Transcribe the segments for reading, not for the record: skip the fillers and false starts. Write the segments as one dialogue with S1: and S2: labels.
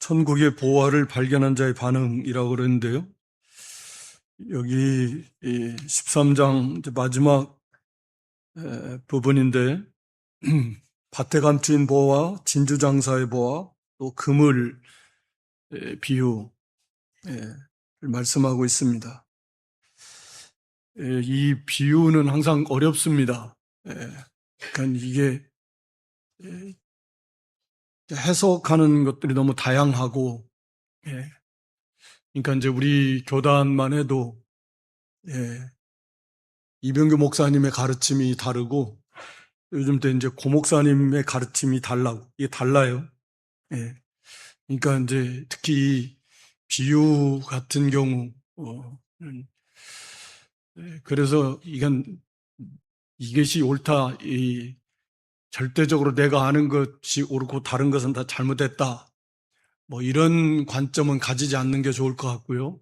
S1: 천국의 보화를 발견한 자의 반응이라고 그러는데요. 여기 13장 마지막 부분인데 밭에 감추인 보화, 진주장사의 보화, 또 그물 비유를 말씀하고 있습니다. 이 비유는 항상 어렵습니다. 그러니까 이게 해석하는 것들이 너무 다양하고, 그러니까 이제 우리 교단만 해도 이병규 목사님의 가르침이 다르고 요즘 때 이제 고 목사님의 가르침이 이게 달라요. 그러니까 이제 특히 이 비유 같은 경우, 그래서 이것이 옳다, 절대적으로 내가 아는 것이 옳고 다른 것은 다 잘못됐다. 이런 관점은 가지지 않는 게 좋을 것 같고요.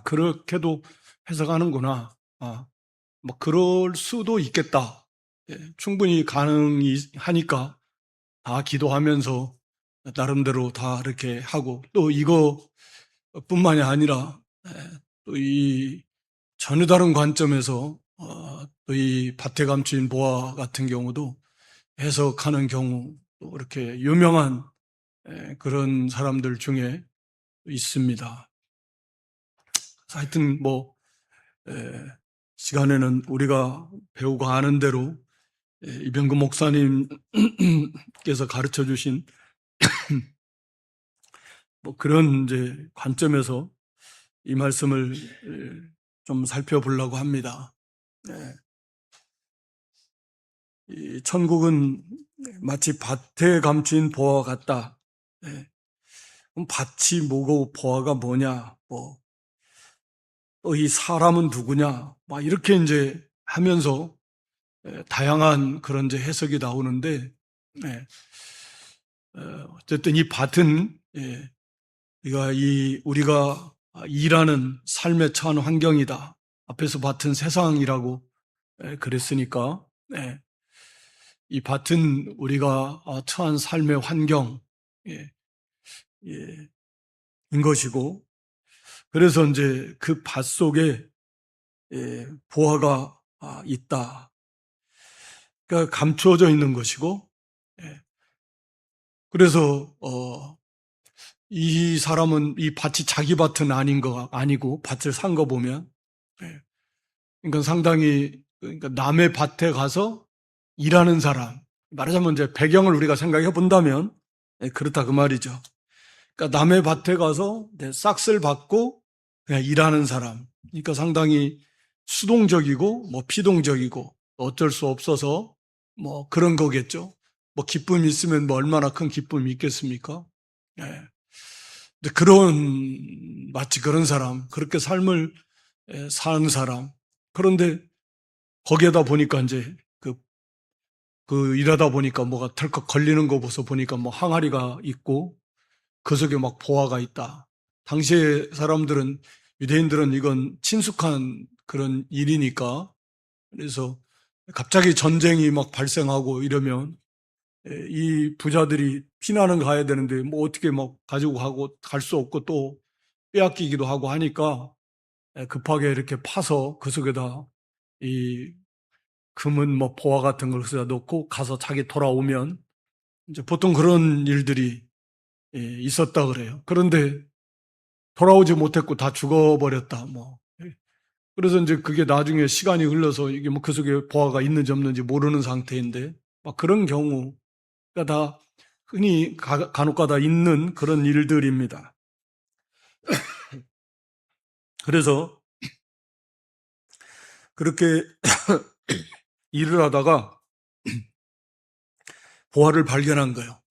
S1: 그렇게도 해석하는구나. 그럴 수도 있겠다. 충분히 가능하니까 다 기도하면서 나름대로 다 이렇게 하고, 또 이거뿐만이 아니라 또 이 전혀 다른 관점에서 또 이 밭에 감추인 보화 같은 경우도 해석하는 경우 또 이렇게 유명한 그런 사람들 중에 있습니다. 하여튼 시간에는 우리가 배우고 아는 대로 이병근 목사님께서 가르쳐 주신 그런 이제 관점에서 이 말씀을 좀 살펴보려고 합니다. 이 천국은 마치 밭에 감추인 보화와 같다. 그럼 밭이 뭐고 보화가 뭐냐? 또 이 사람은 누구냐? 이렇게 이제 하면서 다양한 그런 이제 해석이 나오는데, 어쨌든 이 밭은 우리가 일하는 삶에 처한 환경이다. 앞에서 밭은 세상이라고 그랬으니까, 이 밭은 우리가 처한 삶의 환경 인 것이고, 그래서 이제 그 밭 속에 보화가 있다. 그러니까 감추어져 있는 것이고, 그래서 이 사람은 이 밭이 자기 밭은 아니고 밭을 산 거 보면, 그러니까 상당히 그러니까 남의 밭에 가서 일하는 사람, 말하자면 이제 배경을 우리가 생각해 본다면 그렇다 그 말이죠. 그러니까 남의 밭에 가서 싹쓸 받고 그냥 일하는 사람. 그러니까 상당히 수동적이고 피동적이고 어쩔 수 없어서 그런 거겠죠. 기쁨이 있으면 얼마나 큰 기쁨이 있겠습니까? 마치 그런 사람, 그렇게 삶을 사는 사람. 그런데 거기에다 보니까 이제 일하다 보니까 뭐가 털컥 걸리는 거 보니까 항아리가 있고 그 속에 보화가 있다. 당시의 유대인들은 이건 친숙한 그런 일이니까, 그래서 갑자기 전쟁이 발생하고 이러면 이 부자들이 피난은 가야 되는데 어떻게 가지고 가고 갈 수 없고 또 빼앗기기도 하고 하니까 급하게 이렇게 파서 그 속에다 이 금은 보화 같은 걸 그래다 넣고 가서 자기 돌아오면 이제 보통 그런 일들이 있었다 그래요. 그런데 돌아오지 못했고 다 죽어버렸다. 그래서 이제 그게 나중에 시간이 흘러서 이게 그 속에 보화가 있는지 없는지 모르는 상태인데 그런 경우가 다 흔히 간혹가다 있는 그런 일들입니다. 그래서 그렇게 일을 하다가 보화를 발견한 거예요.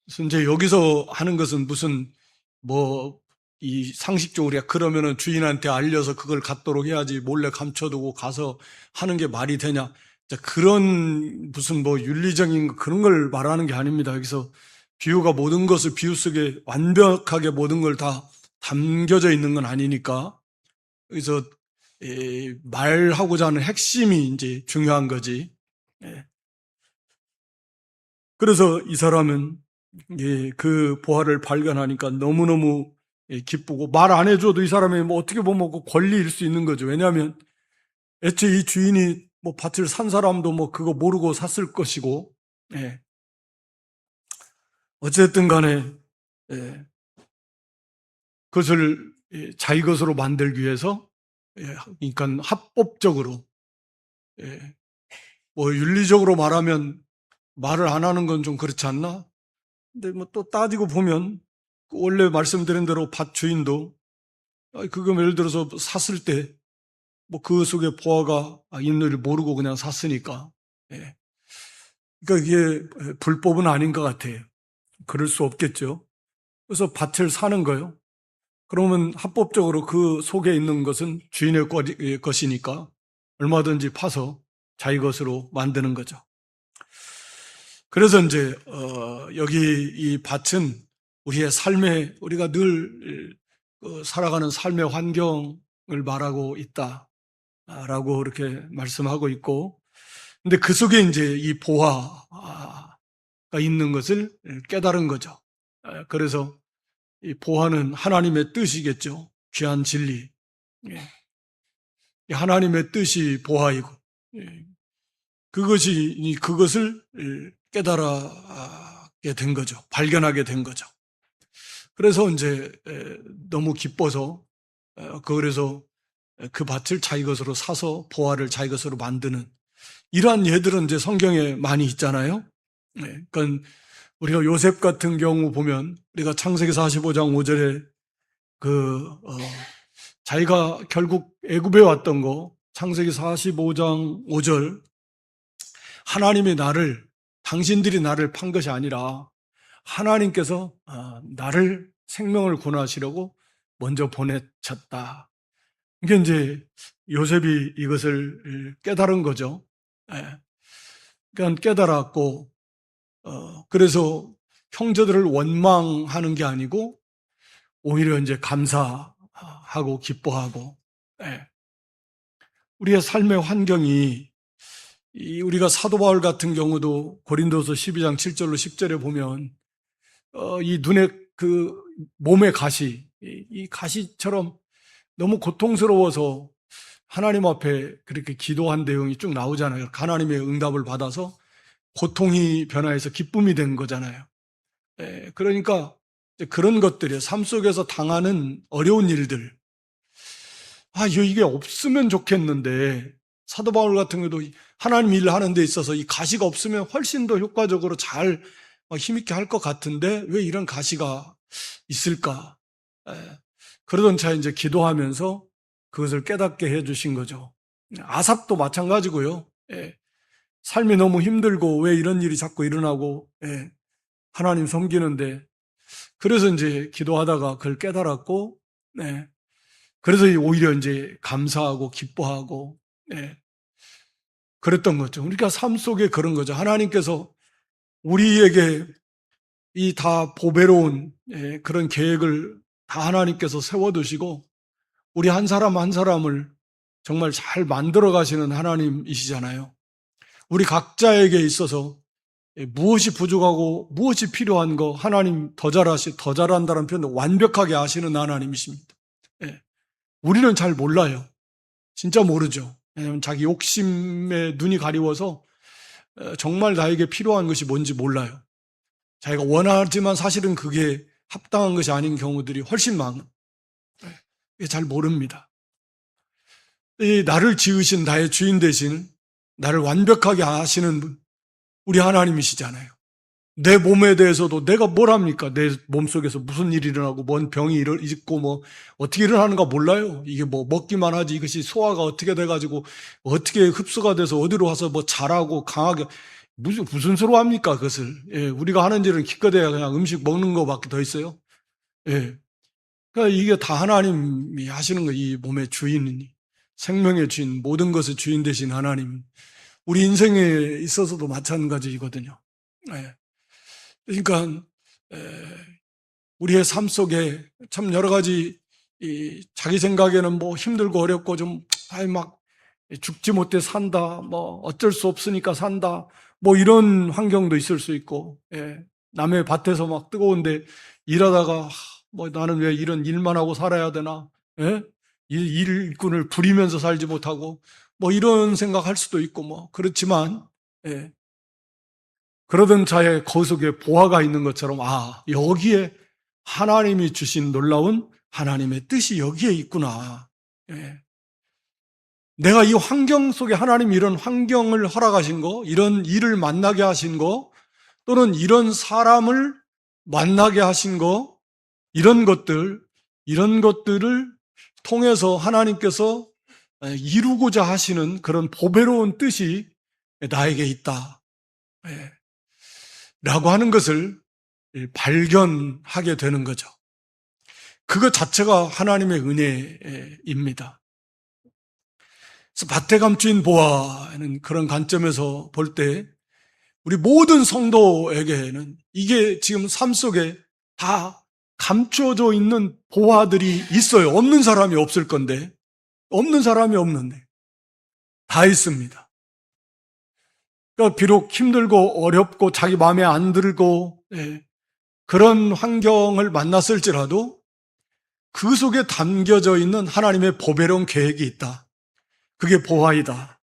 S1: 그래서 이제 여기서 하는 것은 무슨 이 상식적으로 우리가 그러면은 주인한테 알려서 그걸 갖도록 해야지 몰래 감춰두고 가서 하는 게 말이 되냐. 그런 무슨 윤리적인 그런 걸 말하는 게 아닙니다. 여기서 비유가 모든 것을 비유 속에 완벽하게 모든 걸 다 담겨져 있는 건 아니니까 여기서 말하고자 하는 핵심이 이제 중요한 거지. 그래서 이 사람은 예, 그 보화를 발견하니까 너무너무 기쁘고, 말 안 해줘도 이 사람이 뭐 어떻게 보면 그 권리일 수 있는 거죠. 왜냐하면 애초에 이 주인이 뭐 밭을 산 사람도 뭐 그거 모르고 샀을 것이고, 예. 어쨌든 간에, 예. 그것을 자기 것으로 만들기 위해서, 예. 그러니까 합법적으로, 예. 뭐 윤리적으로 말하면 말을 안 하는 건 좀 그렇지 않나? 근데 뭐 또 따지고 보면 원래 말씀드린 대로 밭 주인도 그거 예를 들어서 샀을 때 뭐 그 속에 보화가 있는 줄 모르고 그냥 샀으니까. 예. 그러니까 이게 불법은 아닌 것 같아요. 그럴 수 없겠죠. 그래서 밭을 사는 거예요. 그러면 합법적으로 그 속에 있는 것은 주인의 것이니까 얼마든지 파서 자기 것으로 만드는 거죠. 그래서 이제 여기 이 밭은 우리의 삶에 우리가 늘 살아가는 삶의 환경을 말하고 있다라고 이렇게 말씀하고 있고, 근데 그 속에 이제 이 보화가 있는 것을 깨달은 거죠. 그래서 이 보화는 하나님의 뜻이겠죠. 귀한 진리. 예. 하나님의 뜻이 보화이고, 예. 그것을 깨달게 된 거죠. 발견하게 된 거죠. 그래서 이제 너무 기뻐서 그래서 그 밭을 자기 것으로 사서 보화를 자기 것으로 만드는 이러한 예들은 이제 성경에 많이 있잖아요. 그러니까 우리가 요셉 같은 경우 보면 우리가 창세기 45장 5절에 자기가 결국 애굽에 왔던 거 창세기 45장 5절 당신들이 나를 판 것이 아니라 하나님께서 나를 생명을 구원하시려고 먼저 보내셨다. 이게 이제 요셉이 이것을 깨달은 거죠. 그러니까 깨달았고, 그래서 형제들을 원망하는 게 아니고 오히려 이제 감사하고 기뻐하고, 우리의 삶의 환경이 우리가 사도 바울 같은 경우도 고린도서 12장 7절로 10절에 보면 이 눈에 그 몸의 가시, 이 가시처럼 너무 고통스러워서 하나님 앞에 그렇게 기도한 내용이 쭉 나오잖아요. 하나님의 응답을 받아서 고통이 변화해서 기쁨이 된 거잖아요. 그러니까 그런 것들이에요. 삶 속에서 당하는 어려운 일들. 이게 없으면 좋겠는데 사도 바울 같은 경우도 하나님 일을 하는 데 있어서 이 가시가 없으면 훨씬 더 효과적으로 잘 힘있게 할 것 같은데 왜 이런 가시가 있을까? 그러던 차에 이제 기도하면서 그것을 깨닫게 해주신 거죠. 아삽도 마찬가지고요. 삶이 너무 힘들고 왜 이런 일이 자꾸 일어나고 하나님 섬기는데 그래서 이제 기도하다가 그걸 깨달았고 그래서 오히려 이제 감사하고 기뻐하고 그랬던 거죠. 우리가 삶 속에 그런 거죠. 하나님께서 우리에게 이 다 보배로운 그런 계획을 다 하나님께서 세워두시고 우리 한 사람 한 사람을 정말 잘 만들어 가시는 하나님이시잖아요. 우리 각자에게 있어서 무엇이 부족하고 무엇이 필요한 거 하나님 더 잘한다는 표현도 완벽하게 아시는 하나님이십니다. 우리는 잘 몰라요. 진짜 모르죠. 왜냐하면 자기 욕심에 눈이 가리워서 정말 나에게 필요한 것이 뭔지 몰라요. 자기가 원하지만 사실은 그게 합당한 것이 아닌 경우들이 훨씬 많아요. 잘 모릅니다. 이 나를 지으신 나의 주인 되신 나를 완벽하게 아시는 분, 우리 하나님이시잖아요. 내 몸에 대해서도 내가 뭘 합니까? 내 몸속에서 무슨 일이 일어나고 뭔 병이 있고 뭐 어떻게 일어나는가 몰라요. 이게 뭐 먹기만 하지 이것이 소화가 어떻게 돼가지고 어떻게 흡수가 돼서 어디로 와서 뭐 자라고 강하게 무슨 소리 합니까? 그것을. 우리가 하는 일은 기껏해야 그냥 음식 먹는 거밖에 더 있어요. 그러니까 이게 다 하나님이 하시는 거예요. 이 몸의 주인이 생명의 주인, 모든 것의 주인 되신 하나님. 우리 인생에 있어서도 마찬가지거든요. 그러니까 우리의 삶 속에 참 여러 가지 자기 생각에는 뭐 힘들고 어렵고 좀 막 죽지 못해 산다, 뭐 어쩔 수 없으니까 산다, 뭐 이런 환경도 있을 수 있고, 남의 밭에서 막 뜨거운데 일하다가 뭐 나는 왜 이런 일만 하고 살아야 되나? 예? 일꾼을 부리면서 살지 못하고 뭐 이런 생각할 수도 있고 뭐 그렇지만 예. 그러던 자의 그 속에 보화가 있는 것처럼 여기에 하나님이 주신 놀라운 하나님의 뜻이 여기에 있구나. 예. 내가 이 환경 속에 하나님 이런 환경을 허락하신 거, 이런 일을 만나게 하신 거, 또는 이런 사람을 만나게 하신 거, 이런 것들을 통해서 하나님께서 이루고자 하시는 그런 보배로운 뜻이 나에게 있다. 예. 라고 하는 것을 발견하게 되는 거죠. 그것 자체가 하나님의 은혜입니다. 그래서 밭에 감추인 보화는 그런 관점에서 볼 때 우리 모든 성도에게는 이게 지금 삶 속에 다 감춰져 있는 보화들이 있어요. 없는 사람이 없을 건데, 없는 사람이 없는데 다 있습니다. 그러니까 비록 힘들고 어렵고 자기 마음에 안 들고 그런 환경을 만났을지라도 그 속에 담겨져 있는 하나님의 보배로운 계획이 있다. 그게 보화이다.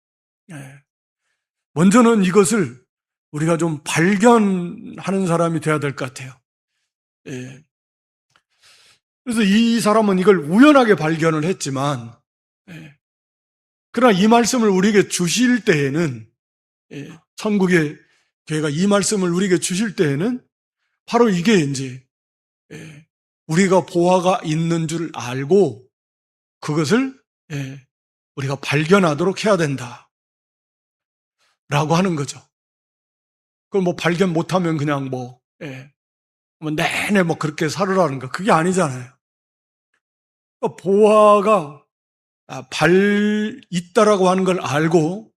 S1: 먼저는 이것을 우리가 좀 발견하는 사람이 돼야 될 것 같아요. 그래서 이 사람은 이걸 우연하게 발견을 했지만, 그러나 이 말씀을 우리에게 주실 때에는, 천국의 교회가 이 말씀을 우리에게 주실 때에는 바로 이게 이제 우리가 보화가 있는 줄 알고 그것을 우리가 발견하도록 해야 된다. 라고 하는 거죠. 그걸 뭐 발견 못하면 그냥 뭐 내내 뭐 그렇게 살으라는 거. 그게 아니잖아요. 그러니까 보화가 있다라고 하는 걸 알고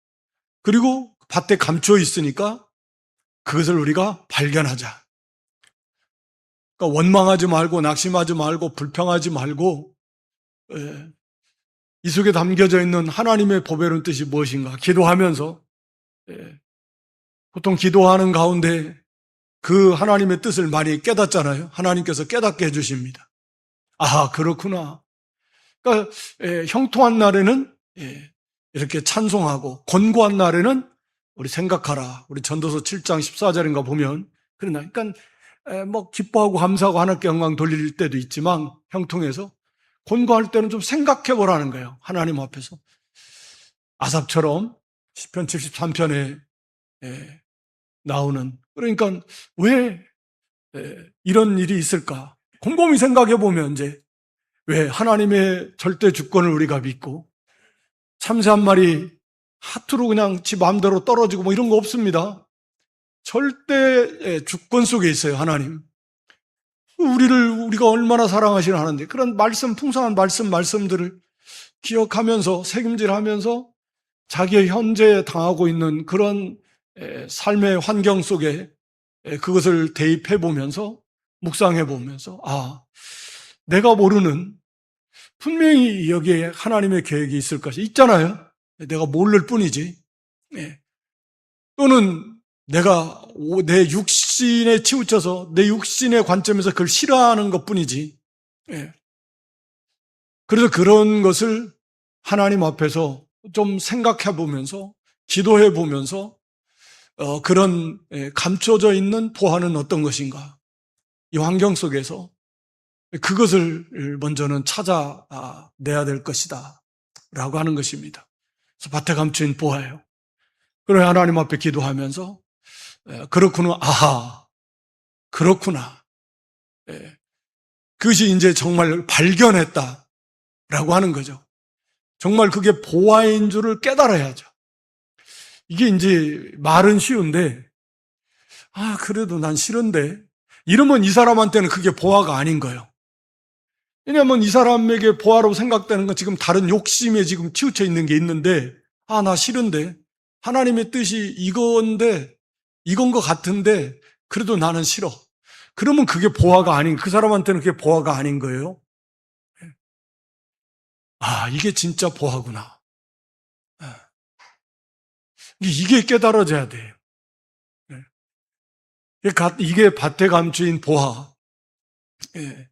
S1: 그리고 밭에 감춰 있으니까 그것을 우리가 발견하자. 그러니까 원망하지 말고 낙심하지 말고 불평하지 말고 이 속에 담겨져 있는 하나님의 보배로운 뜻이 무엇인가 기도하면서 보통 기도하는 가운데 그 하나님의 뜻을 많이 깨닫잖아요. 하나님께서 깨닫게 해주십니다. 그렇구나. 그러니까 형통한 날에는 이렇게 찬송하고 권고한 날에는 우리 생각하라. 우리 전도서 7장 14절인가 보면 그러니까 뭐 기뻐하고 감사하고 하나님께 영광 돌릴 때도 있지만 형통해서 권고할 때는 좀 생각해 보라는 거예요. 하나님 앞에서. 아삽처럼 시편 73편에 나오는 그러니까 왜 이런 일이 있을까? 곰곰이 생각해 보면 이제 왜 하나님의 절대 주권을 우리가 믿고 참새 한 마리 하투로 그냥 지 마음대로 떨어지고 뭐 이런 거 없습니다. 절대 주권 속에 있어요, 하나님. 우리가 얼마나 사랑하시는 하나님. 그런 풍성한 말씀들을 기억하면서 책임질하면서 자기의 현재 당하고 있는 그런 삶의 환경 속에 그것을 대입해 보면서 묵상해 보면서 내가 모르는 분명히 여기에 하나님의 계획이 있을 것이 있잖아요. 내가 모를 뿐이지. 또는 내가 내 육신에 치우쳐서 내 육신의 관점에서 그걸 싫어하는 것뿐이지. 그래서 그런 것을 하나님 앞에서 좀 생각해 보면서 기도해 보면서 그런 감춰져 있는 보화는 어떤 것인가? 이 환경 속에서 그것을 먼저는 찾아내야 될 것이다 라고 하는 것입니다. 그래서 밭에 감춘 보화예요. 그러나 하나님 앞에 기도하면서 그렇구나, 그렇구나. 그것이 이제 정말 발견했다라고 하는 거죠. 정말 그게 보화인 줄을 깨달아야죠. 이게 이제 말은 쉬운데 그래도 난 싫은데 이러면 이 사람한테는 그게 보화가 아닌 거예요. 왜냐하면 이 사람에게 보화로 생각되는 건 지금 다른 욕심에 지금 치우쳐 있는 게 있는데 나 싫은데 하나님의 뜻이 이건 것 같은데 그래도 나는 싫어. 그러면 그게 보화가 아닌 그 사람한테는 그게 보화가 아닌 거예요. 이게 진짜 보화구나. 이게 깨달아져야 돼요. 이게 밭에 감추인 보화. 예.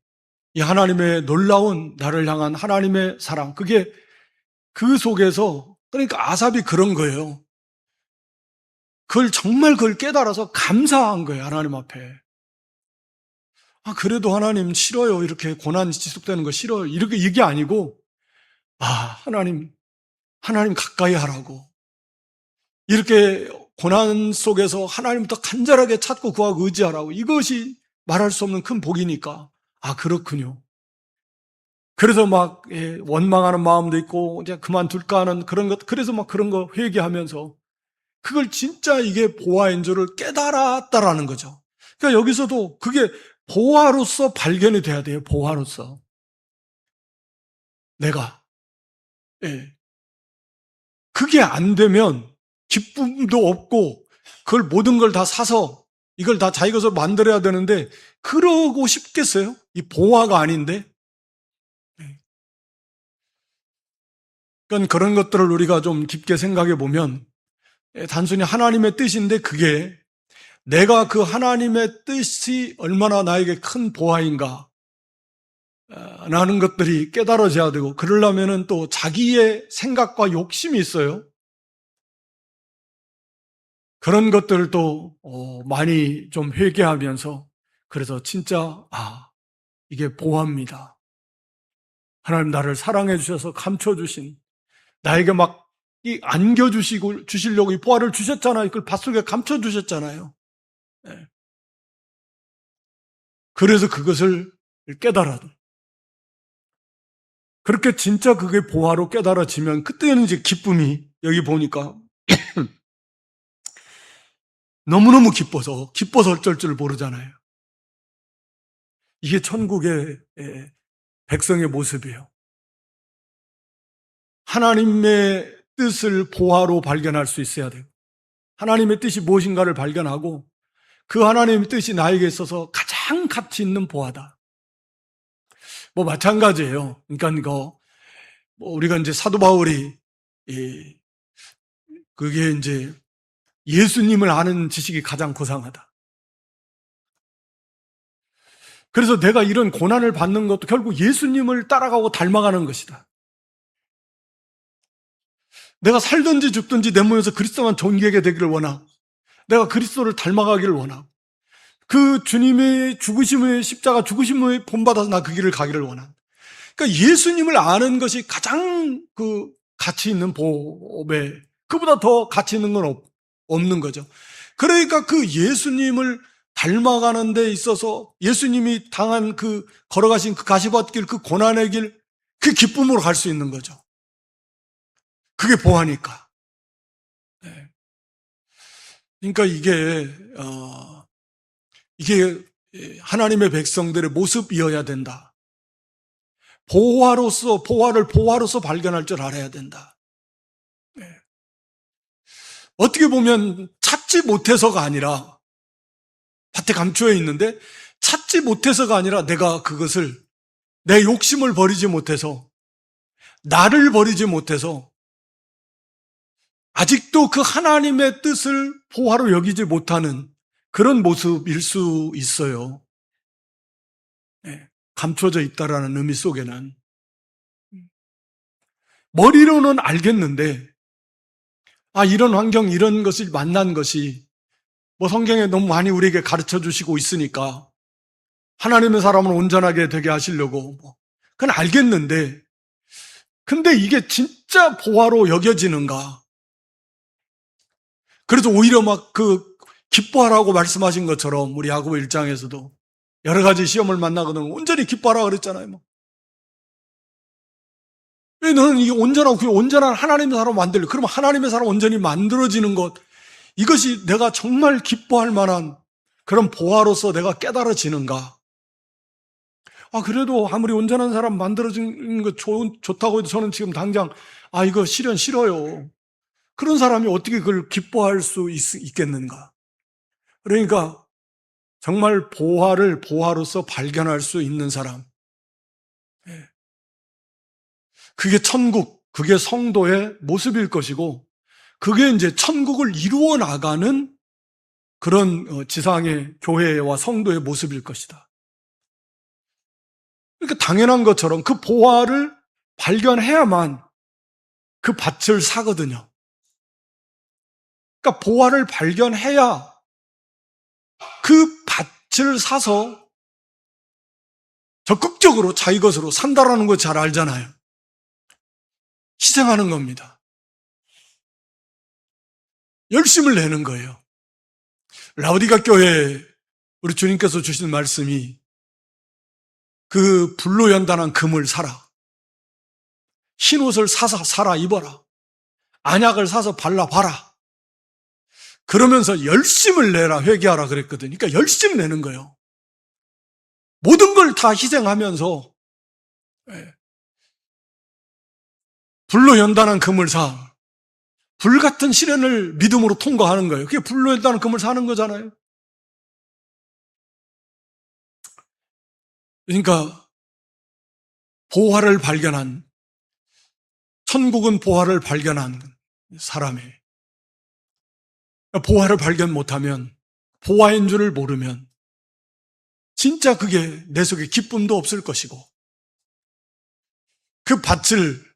S1: 이 하나님의 놀라운 나를 향한 하나님의 사랑. 그게 그 속에서, 그러니까 아삽이 그런 거예요. 그걸 깨달아서 감사한 거예요, 하나님 앞에. 그래도 하나님 싫어요. 이렇게 고난 지속되는 거 싫어요. 이게 아니고, 하나님 가까이 하라고. 이렇게 고난 속에서 하나님부터 간절하게 찾고 구하고 의지하라고. 이것이 말할 수 없는 큰 복이니까. 그렇군요. 그래서 원망하는 마음도 있고, 이제 그만둘까 하는 그런 것, 그래서 그런 거 회개하면서 그걸 진짜 이게 보화인 줄을 깨달았다라는 거죠. 그러니까 여기서도 그게 보화로서 발견이 돼야 돼요. 보화로서. 내가. 예. 그게 안 되면 기쁨도 없고 그걸 모든 걸 다 사서 이걸 다 자기 것으로 만들어야 되는데 그러고 싶겠어요? 이 보화가 아닌데. 그러니까 그런 것들을 우리가 좀 깊게 생각해 보면 단순히 하나님의 뜻인데 그게 내가 그 하나님의 뜻이 얼마나 나에게 큰 보화인가 라는 것들이 깨달아져야 되고, 그러려면은 또 자기의 생각과 욕심이 있어요. 그런 것들도 많이 좀 회개하면서, 그래서 진짜 이게 보화입니다. 하나님 나를 사랑해 주셔서 감춰 주신, 나에게 안겨주시고 주시려고 이 보화를 주셨잖아요. 그걸 밭속에 감춰 주셨잖아요. 네. 그래서 그것을 깨달아도, 그렇게 진짜 그게 보화로 깨달아지면 그때는 이제 기쁨이, 여기 보니까 너무너무 기뻐서 어쩔 줄 모르잖아요. 이게 천국의 백성의 모습이에요. 하나님의 뜻을 보화로 발견할 수 있어야 돼요. 하나님의 뜻이 무엇인가를 발견하고 그 하나님의 뜻이 나에게 있어서 가장 가치 있는 보화다. 마찬가지예요. 그러니까 우리가 이제 사도 바울이 그게 이제 예수님을 아는 지식이 가장 고상하다. 그래서 내가 이런 고난을 받는 것도 결국 예수님을 따라가고 닮아가는 것이다. 내가 살든지 죽든지 내 몸에서 그리스도만 존귀하게 되기를 원하고, 내가 그리스도를 닮아가기를 원하고, 그 주님의 죽으심의 십자가 죽으심의 본받아서 나 그 길을 가기를 원한다. 그러니까 예수님을 아는 것이 가장 그 가치 있는 보배, 그보다 더 가치 있는 건 없는 거죠. 그러니까 그 예수님을 닮아가는 데 있어서 예수님이 당한 걸어가신 그 가시밭길, 그 고난의 길, 그 기쁨으로 갈 수 있는 거죠. 그게 보아니까. 네. 그러니까 이게 하나님의 백성들의 모습이어야 된다. 보화를 보화로서 발견할 줄 알아야 된다. 네. 어떻게 보면 찾지 못해서가 아니라, 밭에 감추어 있는데 찾지 못해서가 아니라 내가 그것을, 내 욕심을 버리지 못해서, 나를 버리지 못해서 아직도 그 하나님의 뜻을 보화로 여기지 못하는 그런 모습일 수 있어요. 네. 감춰져 있다라는 의미 속에는. 머리로는 알겠는데, 이런 환경, 이런 것을 만난 것이 성경에 너무 많이 우리에게 가르쳐 주시고 있으니까 하나님의 사람을 온전하게 되게 하시려고 그건 알겠는데, 근데 이게 진짜 보화로 여겨지는가? 그래서 오히려 기뻐하라고 말씀하신 것처럼 우리 야고보 1장에서도 여러 가지 시험을 만나거든 온전히 기뻐하라 그랬잖아요. 왜 너는 이게 온전한 하나님의 사람 만들려? 그러면 하나님의 사람 온전히 만들어지는 것, 이것이 내가 정말 기뻐할 만한 그런 보화로서 내가 깨달아지는가? 그래도 아무리 온전한 사람 만들어지는 거 좋다고 해도 저는 지금 당장 이거 실현 싫어요. 그런 사람이 어떻게 그걸 기뻐할 수 있겠는가? 그러니까 정말 보화를 보화로서 발견할 수 있는 사람, 그게 천국, 그게 성도의 모습일 것이고, 그게 이제 천국을 이루어 나가는 그런 지상의 교회와 성도의 모습일 것이다. 그러니까 당연한 것처럼 그 보화를 발견해야만 그 밭을 사거든요. 그러니까 보화를 발견해야 그 밭을 사서 적극적으로 자기 것으로 산다라는 거 잘 알잖아요. 희생하는 겁니다. 열심을 내는 거예요. 라오디가 교회에 우리 주님께서 주신 말씀이 그 불로 연단한 금을 사라. 흰옷을 사서 사라 입어라. 안약을 사서 발라봐라. 그러면서 열심을 내라 회개하라 그랬거든요. 그러니까 열심 내는 거예요. 모든 걸 다 희생하면서 불로 연단한 금을 사. 불같은 시련을 믿음으로 통과하는 거예요. 그게 불로 연단한 금을 사는 거잖아요. 그러니까 보화를 발견한, 천국은 보화를 발견한 사람이 보화를 발견 못하면, 보화인 줄을 모르면 진짜 그게 내 속에 기쁨도 없을 것이고, 그 밭을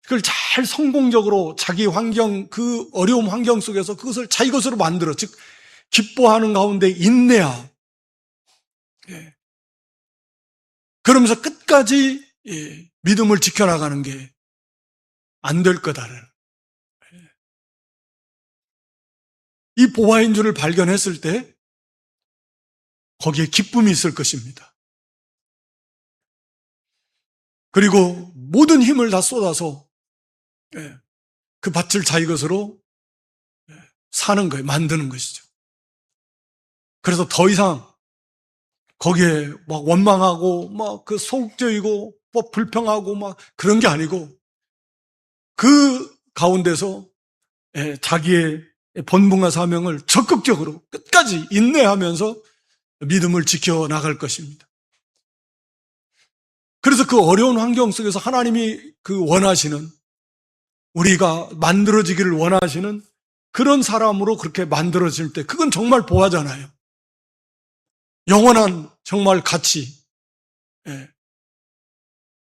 S1: 그걸 잘 성공적으로 자기 환경, 그 어려움 환경 속에서 그것을 자기 것으로 만들어, 즉 기뻐하는 가운데 인내하. 그러면서 끝까지 믿음을 지켜나가는 게 안 될 거다를. 이 보화인 줄을 발견했을 때 거기에 기쁨이 있을 것입니다. 그리고 모든 힘을 다 쏟아서 그 밭을 자기 것으로 사는 거예요. 만드는 것이죠. 그래서 더 이상 거기에 막 원망하고 막 그 소극적이고 뭐 불평하고 막 그런 게 아니고, 그 가운데서 자기의 본분과 사명을 적극적으로 끝까지 인내하면서 믿음을 지켜나갈 것입니다. 그래서 그 어려운 환경 속에서 하나님이 그 원하시는, 우리가 만들어지기를 원하시는 그런 사람으로 그렇게 만들어질 때 그건 정말 보화잖아요. 영원한 정말 가치,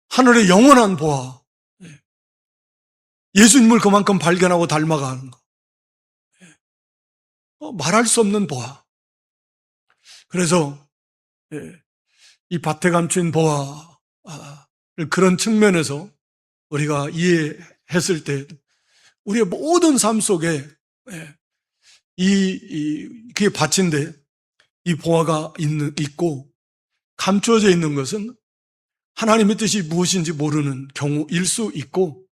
S1: 하늘의 영원한 보화, 예수님을 그만큼 발견하고 닮아가는 거, 말할 수 없는 보화. 그래서 이 밭에 감춘 보화를 그런 측면에서 우리가 이해했을 때 우리의 모든 삶 속에 그게 밭인데 이 보화가 있고 감추어져 있는 것은 하나님의 뜻이 무엇인지 모르는 경우일 수 있고,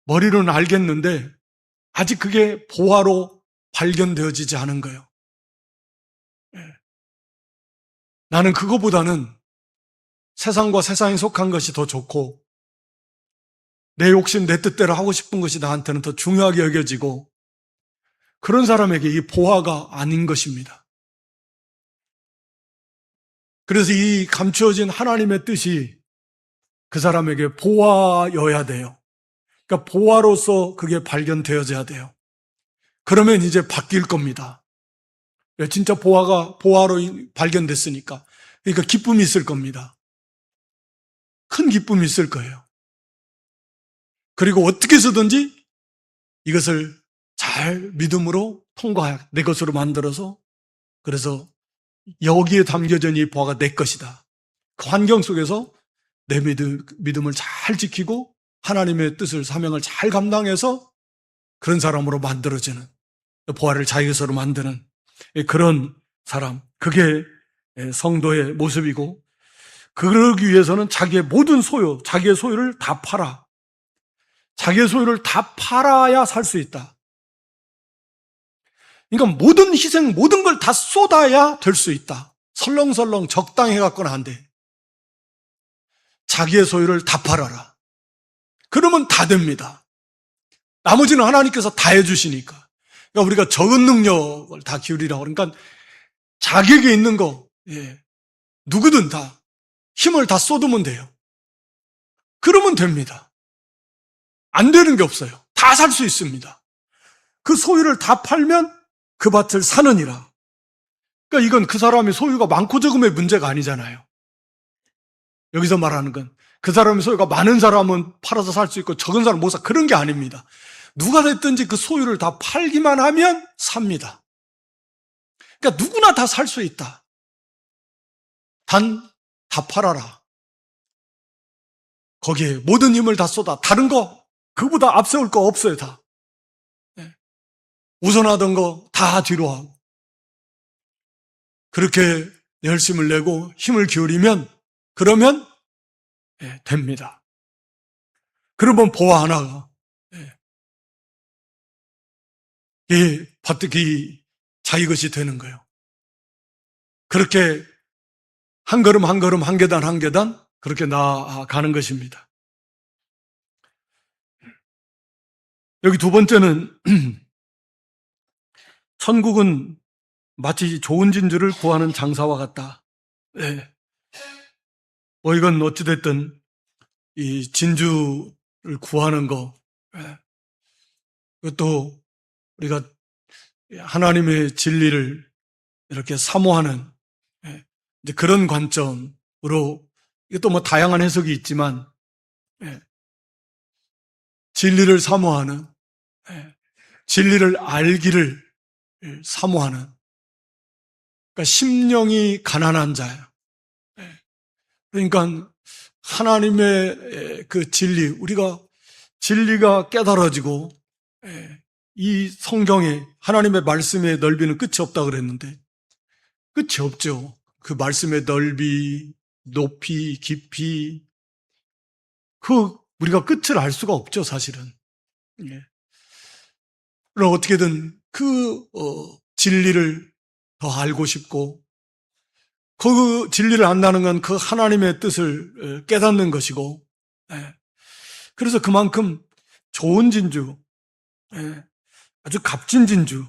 S1: 머리로는 알겠는데 아직 그게 보화로 발견되어지지 않은 거예요. 나는 그거보다는 세상과 세상에 속한 것이 더 좋고, 내 욕심, 내 뜻대로 하고 싶은 것이 나한테는 더 중요하게 여겨지고, 그런 사람에게 이 보화가 아닌 것입니다. 그래서 이 감추어진 하나님의 뜻이 그 사람에게 보화여야 돼요. 그러니까 보화로서 그게 발견되어져야 돼요. 그러면 이제 바뀔 겁니다. 진짜 보화로 발견됐으니까. 그러니까 기쁨이 있을 겁니다. 큰 기쁨이 있을 거예요. 그리고 어떻게 해서든지 이것을 잘 믿음으로 통과해 내 것으로 만들어서, 그래서 여기에 담겨져 있는 이 보화가 내 것이다. 그 환경 속에서 내 믿음을 잘 지키고 하나님의 뜻을, 사명을 잘 감당해서 그런 사람으로 만들어지는, 보화를 자기 것으로 만드는 그런 사람, 그게 성도의 모습이고, 그러기 위해서는 자기의 모든 소유, 자기의 소유를 다 팔아. 자기의 소유를 다 팔아야 살 수 있다. 그러니까 모든 희생, 모든 걸 다 쏟아야 될 수 있다. 설렁설렁 적당히 해갖고는 안 돼. 자기의 소유를 다 팔아라. 그러면 다 됩니다. 나머지는 하나님께서 다 해주시니까. 그러니까 우리가 적은 능력을 다 기울이라고. 그러니까 자기에게 있는 거, 누구든 다 힘을 다 쏟으면 돼요. 그러면 됩니다. 안 되는 게 없어요. 다 살 수 있습니다. 그 소유를 다 팔면 그 밭을 사느니라. 그러니까 이건 그 사람의 소유가 많고 적음의 문제가 아니잖아요. 여기서 말하는 건 그 사람의 소유가 많은 사람은 팔아서 살 수 있고 적은 사람은 못 사. 그런 게 아닙니다. 누가 됐든지 그 소유를 다 팔기만 하면 삽니다. 그러니까 누구나 다 살 수 있다. 단 다 팔아라. 거기에 모든 힘을 다 쏟아. 다른 거 그보다 앞세울 거 없어요. 다. 우선하던 거 다 뒤로 하고. 그렇게 열심을 내고 힘을 기울이면 그러면 됩니다. 그러면 보아 하나가 이 밭이 자기 것이 되는 거예요. 그렇게 한 걸음 한 걸음 한 계단 한 계단 그렇게 나아가는 것입니다. 여기 두 번째는 천국은 마치 좋은 진주를 구하는 장사와 같다. 뭐 이건 어찌됐든 이 진주를 구하는 거, 그것도 우리가 하나님의 진리를 이렇게 사모하는 이제 그런 관점으로 이것도 뭐 다양한 해석이 있지만 진리를 사모하는 진리를 알기를 사모하는 그러니까 심령이 가난한 자예요. 그러니까 하나님의 그 진리, 우리가 진리가 깨달아지고 이 성경에 하나님의 말씀의 넓이는 끝이 없다 그랬는데 끝이 없죠. 그 말씀의 넓이, 높이, 깊이 그 우리가 끝을 알 수가 없죠, 사실은. 그럼 어떻게든 그 진리를 더 알고 싶고 그 진리를 안다는 건 그 하나님의 뜻을 깨닫는 것이고 그래서 그만큼 좋은 진주, 아주 값진 진주,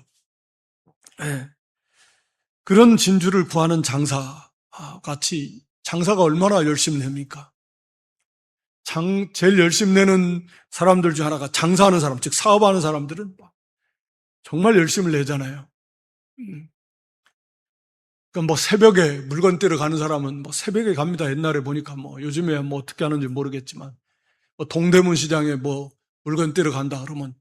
S1: 그런 진주를 구하는 장사 같이 장사가 얼마나 열심히 냅니까? 제일 열심히 내는 사람들 중 하나가 장사하는 사람, 즉 사업하는 사람들은 정말 열심히 내잖아요. 그러니까 뭐 새벽에 물건 떼러 가는 사람은 뭐 새벽에 갑니다. 옛날에 보니까 뭐 요즘에 뭐 어떻게 하는지 모르겠지만 뭐 동대문 시장에 뭐 물건 떼러 간다 그러면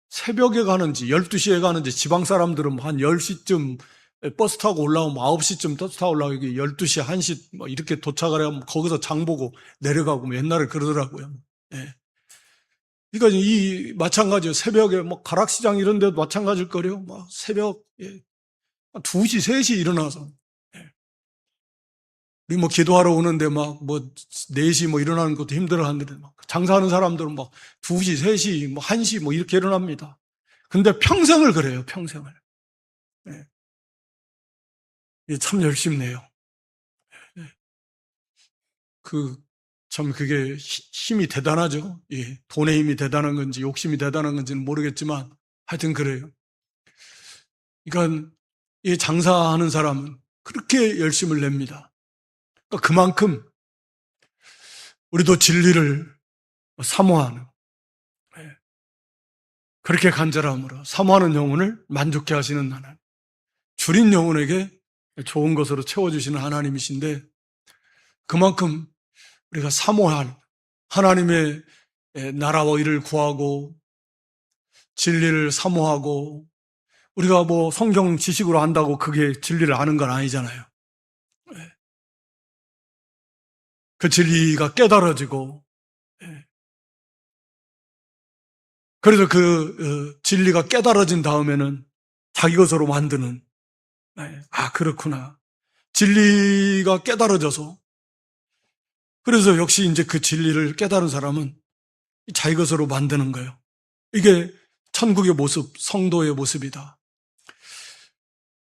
S1: 새벽에 가는지 12시에 가는지 지방 사람들은 뭐 한 10시쯤 버스 타고 올라오면 9시쯤 버스 타고 올라오고 12시, 1시 뭐 이렇게 도착을 하면 거기서 장 보고 내려가고 뭐 옛날에 그러더라고요. 그러니까 이 마찬가지예요. 새벽에 뭐 가락시장 이런 데도 마찬가지일 거래요. 막 새벽 2시, 3시 일어나서 우리 뭐 기도하러 오는데 막 뭐 4시 뭐 일어나는 것도 힘들어 하는데 막 장사하는 사람들은 막 2시, 3시, 뭐 1시 뭐 이렇게 일어납니다. 근데 평생을 그래요. 평생을. 참 열심네요. 참 그게 힘이 대단하죠. 돈의 힘이 대단한 건지 욕심이 대단한 건지는 모르겠지만 하여튼 그래요. 그러니까 이 장사하는 사람은 그렇게 열심을 냅니다. 그러니까 그만큼 우리도 진리를 사모하는 그렇게 간절함으로 사모하는 영혼을 만족해 하시는 하나님, 줄인 영혼에게 좋은 것으로 채워주시는 하나님이신데 그만큼 우리가 사모할 하나님의 나라와 일을 구하고 진리를 사모하고 우리가 뭐 성경 지식으로 안다고 그게 진리를 아는 건 아니잖아요. 그 진리가 깨달아지고 그래서 그 진리가 깨달아진 다음에는 자기 것으로 만드는 그렇구나. 진리가 깨달아져서 그래서 역시 이제 그 진리를 깨달은 사람은 자기 것으로 만드는 거예요. 이게 천국의 모습, 성도의 모습이다.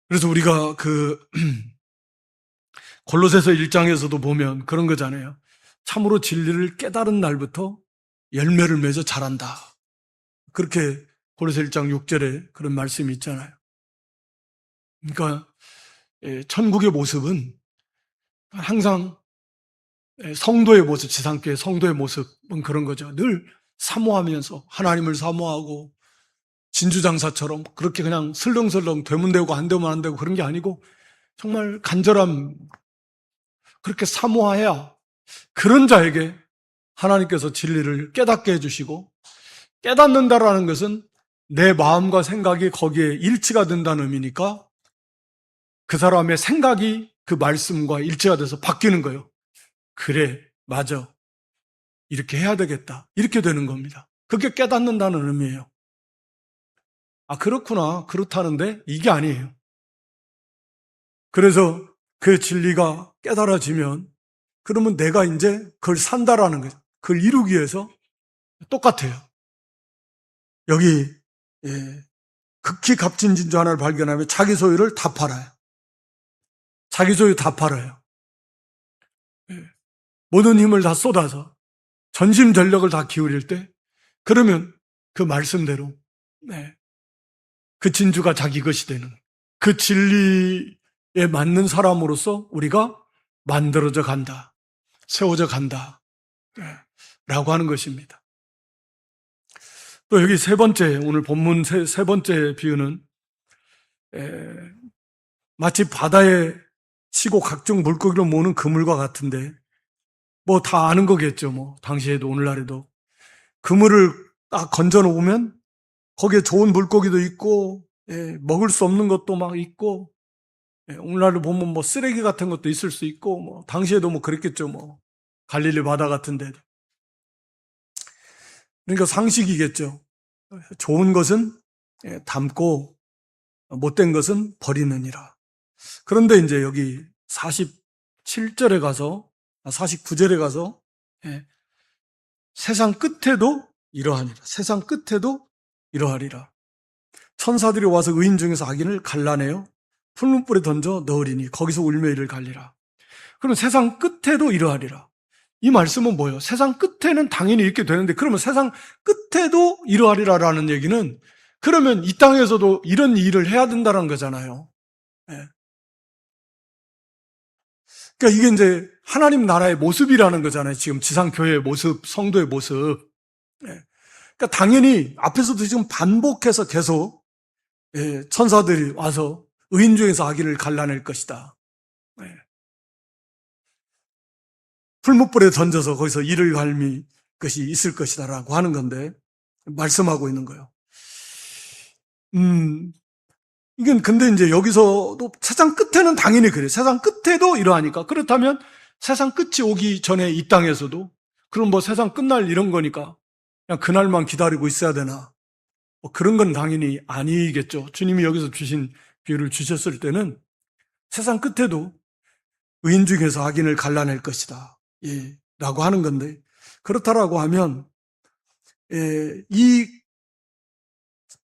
S1: 그래서 우리가 골로새서 1장에서도 보면 그런 거잖아요. 참으로 진리를 깨달은 날부터 열매를 맺어 자란다. 그렇게 골로새 1장 6절에 그런 말씀이 있잖아요. 그러니까 천국의 모습은 항상 성도의 모습, 지상교회 성도의 모습은 그런 거죠. 늘 사모하면서 하나님을 사모하고 진주장사처럼 그렇게 그냥 슬렁슬렁 되면 되고 안 되면 안 되고 그런 게 아니고 정말 간절함, 그렇게 사모해야 그런 자에게 하나님께서 진리를 깨닫게 해주시고, 깨닫는다라는 것은 내 마음과 생각이 거기에 일치가 된다는 의미니까 그 사람의 생각이 그 말씀과 일치가 돼서 바뀌는 거예요. 그래, 맞아. 이렇게 해야 되겠다. 이렇게 되는 겁니다. 그게 깨닫는다는 의미예요. 아, 그렇구나. 그렇다는데 이게 아니에요. 그래서 그 진리가 깨달아지면 그러면 내가 이제 그걸 산다라는 거죠. 그걸 이루기 위해서 똑같아요. 여기 극히 값진 진주 하나를 발견하면 자기 소유를 다 팔아요. 자기 소유 다 팔아요. 모든 힘을 다 쏟아서 전심전력을 다 기울일 때 그러면 그 말씀대로 그 진주가 자기 것이 되는, 그 진리에 맞는 사람으로서 우리가 만들어져 간다, 세워져 간다 라고 하는 것입니다. 또 여기 세 번째, 오늘 본문 세 번째 비유는 마치 바다에 치고 각종 물고기를 모으는 그물과 같은데, 뭐 다 아는 거겠죠. 뭐 당시에도 오늘날에도 그물을 딱 건져 놓으면 거기에 좋은 물고기도 있고 먹을 수 없는 것도 막 있고, 오늘날로 보면 뭐 쓰레기 같은 것도 있을 수 있고, 뭐 당시에도 뭐 그랬겠죠. 뭐 갈릴리 바다 같은데. 그러니까 상식이겠죠. 좋은 것은 담고 못된 것은 버리느니라. 그런데 이제 여기 47절에 가서, 49절에 가서 세상 끝에도 이러하니라. 세상 끝에도 이러하리라. 천사들이 와서 의인 중에서 악인을 갈라내어 풀무불에 던져 넣으리니 거기서 울며 이를 갈리라. 그럼 세상 끝에도 이러하리라. 이 말씀은 뭐예요? 세상 끝에는 당연히 이렇게 되는데, 그러면 세상 끝에도 이러하리라라는 얘기는 그러면 이 땅에서도 이런 일을 해야 된다는 거잖아요. 그러니까 이게 이제 하나님 나라의 모습이라는 거잖아요. 지금 지상교회의 모습, 성도의 모습. 그러니까 당연히 앞에서도 지금 반복해서 계속 천사들이 와서 의인 중에서 악인을 갈라낼 것이다. 풀무불에 던져서 거기서 이를 갈미 것이 있을 것이다라고 하는 건데, 말씀하고 있는 거예요. 이건 근데 이제 여기서도 세상 끝에는 당연히 그래요. 세상 끝에도 이러하니까. 그렇다면 세상 끝이 오기 전에 이 땅에서도, 그럼 뭐 세상 끝날 이런 거니까 그냥 그날만 기다리고 있어야 되나? 뭐 그런 건 당연히 아니겠죠. 주님이 여기서 주신 비유를 주셨을 때는 세상 끝에도 의인 중에서 악인을 갈라낼 것이다. 라고 하는 건데, 그렇다라고 하면 이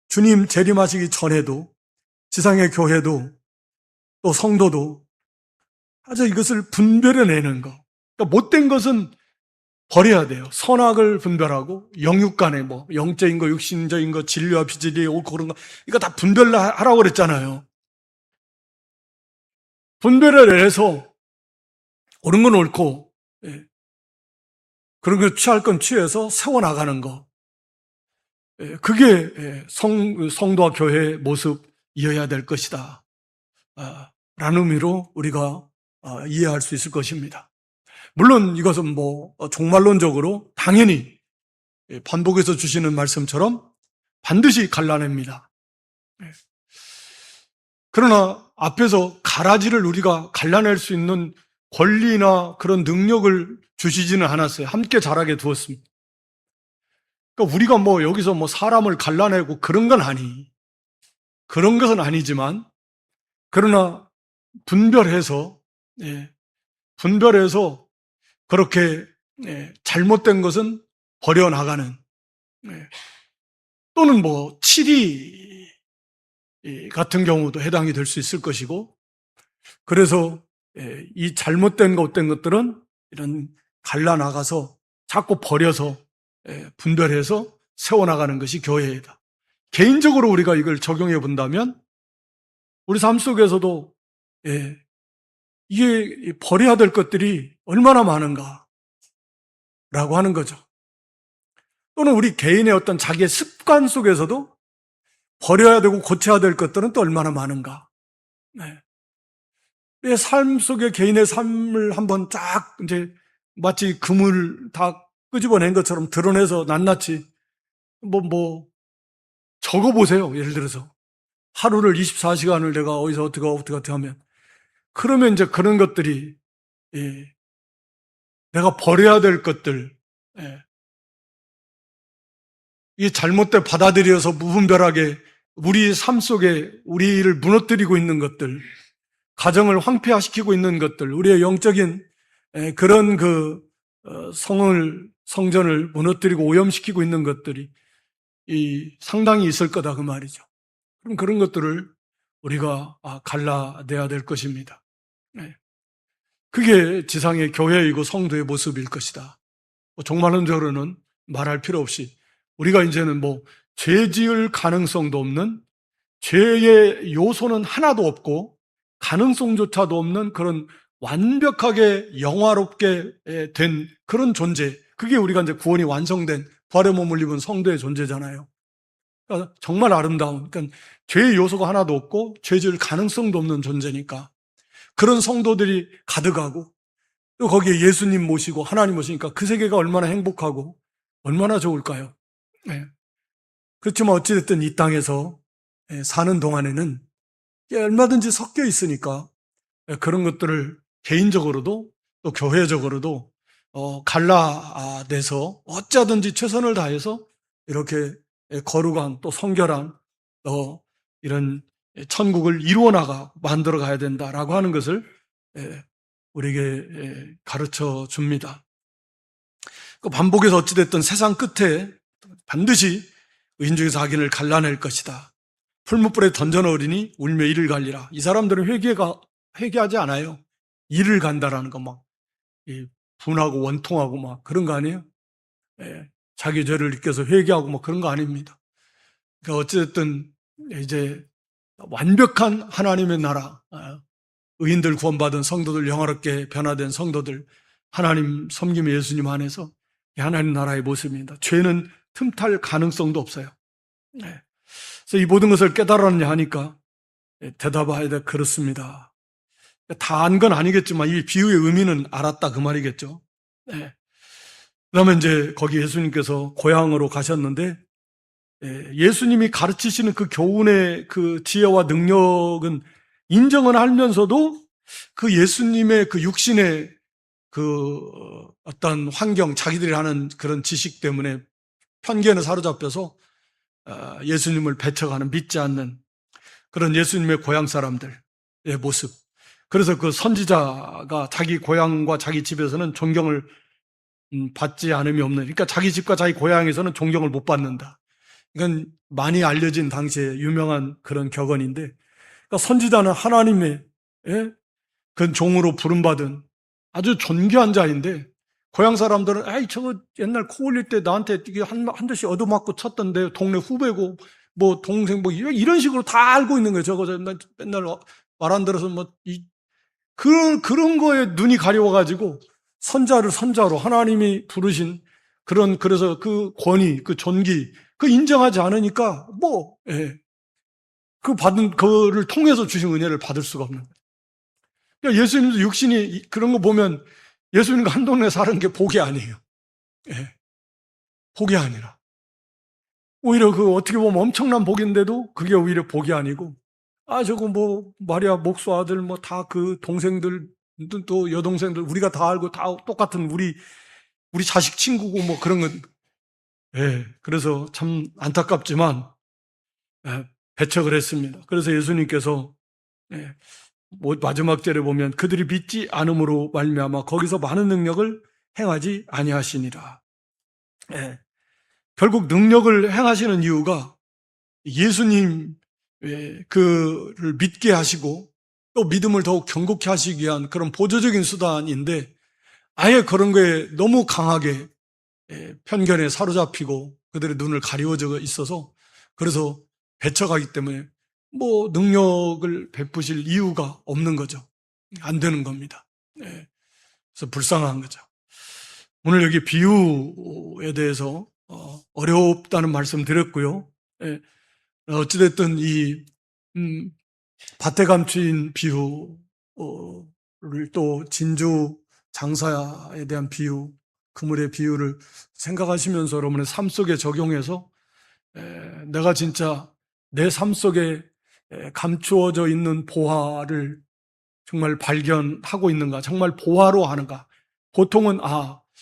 S1: 주님 재림하시기 전에도 지상의 교회도 또 성도도 아주 이것을 분별해내는 거. 그러니까 못된 것은 버려야 돼요. 선악을 분별하고 영육 간에 뭐 영적인 거, 육신적인 거, 진리와 비진리, 옳고 그런 거, 이거 다 분별하라고 그랬잖아요. 분별을 해서 옳은 건 옳고 그런 걸 취할 건 취해서 세워나가는 거. 그게 성도와 교회의 모습이어야 될 것이다 라는 의미로 우리가 이해할 수 있을 것입니다. 물론 이것은 뭐 종말론적으로 당연히 반복해서 주시는 말씀처럼 반드시 갈라냅니다. 그러나 앞에서 가라지를 우리가 갈라낼 수 있는 권리나 그런 능력을 주시지는 않았어요. 함께 자라게 두었습니다. 그러니까 우리가 뭐 여기서 뭐 사람을 갈라내고 그런 것은 아니지만, 그러나 분별해서 그렇게 잘못된 것은 버려나가는, 또는 뭐 치리 같은 경우도 해당이 될 수 있을 것이고, 그래서 이 잘못된 것된 것들은 이런 갈라나가서 자꾸 버려서 분별해서 세워나가는 것이 교회이다. 개인적으로 우리가 이걸 적용해 본다면 우리 삶 속에서도 이게 버려야 될 것들이 얼마나 많은가 라고 하는 거죠. 또는 우리 개인의 어떤 자기의 습관 속에서도 버려야 되고 고쳐야 될 것들은 또 얼마나 많은가. 네. 내 삶 속에 개인의 삶을 한번 쫙 이제 마치 그물 다 끄집어낸 것처럼 드러내서 낱낱이 뭐 적어보세요. 예를 들어서 하루를 24시간을 내가 어디서 어떻게 하면 그러면 이제 그런 것들이 내가 버려야 될 것들 이 잘못돼 받아들여서 무분별하게 우리 삶 속에 우리를 무너뜨리고 있는 것들, 가정을 황폐화시키고 있는 것들, 우리의 영적인 그런 성전을 무너뜨리고 오염시키고 있는 것들이 상당히 있을 거다 그 말이죠. 그럼 그런 것들을 우리가 갈라내야 될 것입니다. 그게 지상의 교회이고 성도의 모습일 것이다. 종말론적으로는 말할 필요 없이 우리가 이제는 죄 지을 가능성도 없는, 죄의 요소는 하나도 없고 가능성조차도 없는 그런 완벽하게 영화롭게 된 그런 존재, 그게 우리가 이제 구원이 완성된 부활의 몸을 입은 성도의 존재잖아요. 그러니까 정말 아름다운, 그러니까 죄의 요소가 하나도 없고 죄 지을 가능성도 없는 존재니까 그런 성도들이 가득하고 또 거기에 예수님 모시고 하나님 모시니까 그 세계가 얼마나 행복하고 얼마나 좋을까요? 네. 그렇지만 어찌됐든 이 땅에서 사는 동안에는 얼마든지 섞여 있으니까 그런 것들을 개인적으로도 또 교회적으로도 갈라내서 어쩌든지 최선을 다해서 이렇게 거룩한 또 성결한 또 이런 천국을 만들어 가야 된다라고 하는 것을 우리에게 가르쳐 줍니다. 반복해서 어찌됐든 세상 끝에 반드시 의인 중에서 악인을 갈라낼 것이다. 풀무불에 던져넣으리니 울며 이를 갈리라. 이 사람들은 회개하지 않아요. 이를 간다라는 거 분하고 원통하고 그런 거 아니에요? 자기 죄를 느껴서 회개하고 그런 거 아닙니다. 그러니까 어찌됐든 이제 완벽한 하나님의 나라, 의인들 구원받은 성도들, 영화롭게 변화된 성도들, 하나님 섬김의 예수님 안에서 하나님 나라의 모습입니다. 죄는 틈탈 가능성도 없어요. 그래서 이 모든 것을 깨달았느냐 하니까 대답해야 돼. 그렇습니다. 다 안 건 아니겠지만 이 비유의 의미는 알았다 그 말이겠죠. 그러면 이제 거기 예수님께서 고향으로 가셨는데 예수님이 가르치시는 그 교훈의 그 지혜와 능력은 인정은 하면서도 그 예수님의 그 육신의 그 어떤 환경, 자기들이 하는 그런 지식 때문에 편견에 사로잡혀서 예수님을 배척하는, 믿지 않는 그런 예수님의 고향 사람들의 모습. 그래서 그 선지자가 자기 고향과 자기 집에서는 존경을 받지 않음이 없는, 그러니까 자기 집과 자기 고향에서는 존경을 못 받는다. 이건 많이 알려진 당시에 유명한 그런 격언인데, 그러니까 선지자는 하나님의 그 종으로 부름받은 아주 존귀한 자인데, 고향 사람들은 아이 저거 옛날 코 올릴 때 나한테 이게 한 대씩 얻어맞고 쳤던데 동네 후배고 동생 이런 식으로 다 알고 있는 거예요. 저거 맨날 말 안 들어서 그런 거에 눈이 가려워가지고 선자로 하나님이 부르신 그래서 그 권위, 그 존귀, 그 인정하지 않으니까 그 받은 그를 통해서 주신 은혜를 받을 수가 없는 거예요. 그러니까 예수님도 육신이 그런 거 보면 예수님과 한 동네 사는 게 복이 아니에요. 복이 아니라 오히려 그 어떻게 보면 엄청난 복인데도 그게 오히려 복이 아니고 저거 마리아 목수 아들 다 그 동생들 또 여동생들 우리가 다 알고 다 똑같은 우리 자식 친구고 그런 건 그래서 참 안타깝지만 배척을 했습니다. 그래서 예수님께서 마지막 절에 보면 그들이 믿지 않음으로 말미암아 거기서 많은 능력을 행하지 아니하시니라. 결국 능력을 행하시는 이유가 예수님 그를 믿게 하시고 또 믿음을 더욱 견고케 하시기 위한 그런 보조적인 수단인데 아예 그런 거에 너무 강하게 편견에 사로잡히고 그들의 눈을 가리워져 있어서 그래서 배척하기 때문에 능력을 베푸실 이유가 없는 거죠. 안 되는 겁니다. 그래서 불쌍한 거죠. 오늘 여기 비유에 대해서 어렵다는 말씀 드렸고요. 어찌됐든 이 밭에 감추인 비유를 또 진주 장사에 대한 비유, 그물의 비유를 생각하시면서 여러분의 삶 속에 적용해서 내가 진짜 내 삶 속에 감추어져 있는 보화를 정말 발견하고 있는가, 정말 보화로 하는가. 보통은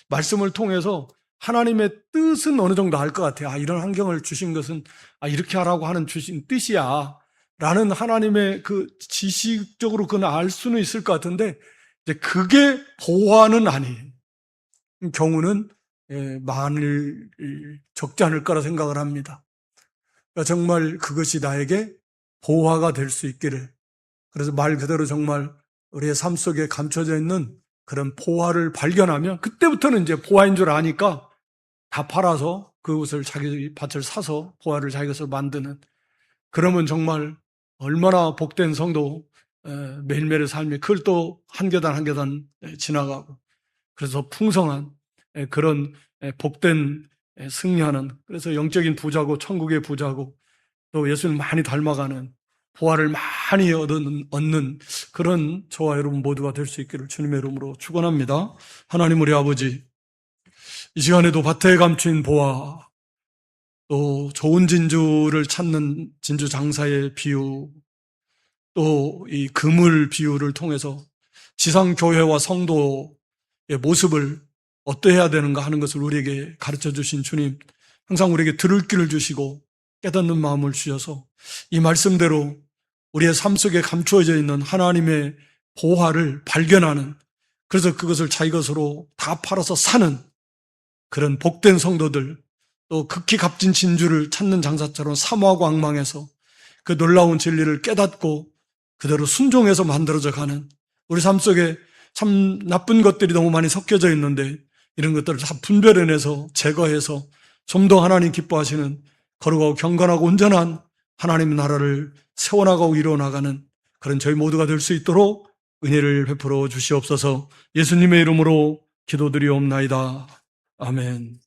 S1: 말씀을 통해서 하나님의 뜻은 어느 정도 알 것 같아요. 이런 환경을 주신 것은 이렇게 하라고 하는 주신 뜻이야 라는 하나님의 그 지식적으로 그건 알 수는 있을 것 같은데, 이제 그게 보화는 아니에요. 경우는 많을 적지 않을 거라 생각을 합니다. 그러니까 정말 그것이 나에게 보화가 될 수 있기를, 그래서 말 그대로 정말 우리의 삶 속에 감춰져 있는 그런 보화를 발견하면 그때부터는 이제 보화인 줄 아니까 다 팔아서 그것을 자기 밭을 사서 보화를 자기 것을 만드는, 그러면 정말 얼마나 복된 성도 매일매일의 삶이 그걸 또 한 계단 한 계단 지나가고, 그래서 풍성한 그런 복된 승리하는, 그래서 영적인 부자고 천국의 부자고 또 예수님 많이 닮아가는, 보화를 많이 얻는 그런 저와 여러분 모두가 될 수 있기를 주님의 이름으로 축원합니다. 하나님 우리 아버지, 이 시간에도 밭에 감춘 보화, 또 좋은 진주를 찾는 진주 장사의 비유, 또 이 그물 비유를 통해서 지상교회와 성도의 모습을 어떠해야 되는가 하는 것을 우리에게 가르쳐 주신 주님, 항상 우리에게 들을 길을 주시고 깨닫는 마음을 주셔서 이 말씀대로 우리의 삶 속에 감추어져 있는 하나님의 보화를 발견하는, 그래서 그것을 자기 것으로 다 팔아서 사는 그런 복된 성도들, 또 극히 값진 진주를 찾는 장사처럼 사모하고 앙망해서 그 놀라운 진리를 깨닫고 그대로 순종해서 만들어져 가는, 우리 삶 속에 참 나쁜 것들이 너무 많이 섞여져 있는데 이런 것들을 다 분별해내서 제거해서 좀 더 하나님 기뻐하시는 거룩하고 경건하고 온전한 하나님 나라를 세워나가고 이루어나가는 그런 저희 모두가 될 수 있도록 은혜를 베풀어 주시옵소서. 예수님의 이름으로 기도드리옵나이다. 아멘.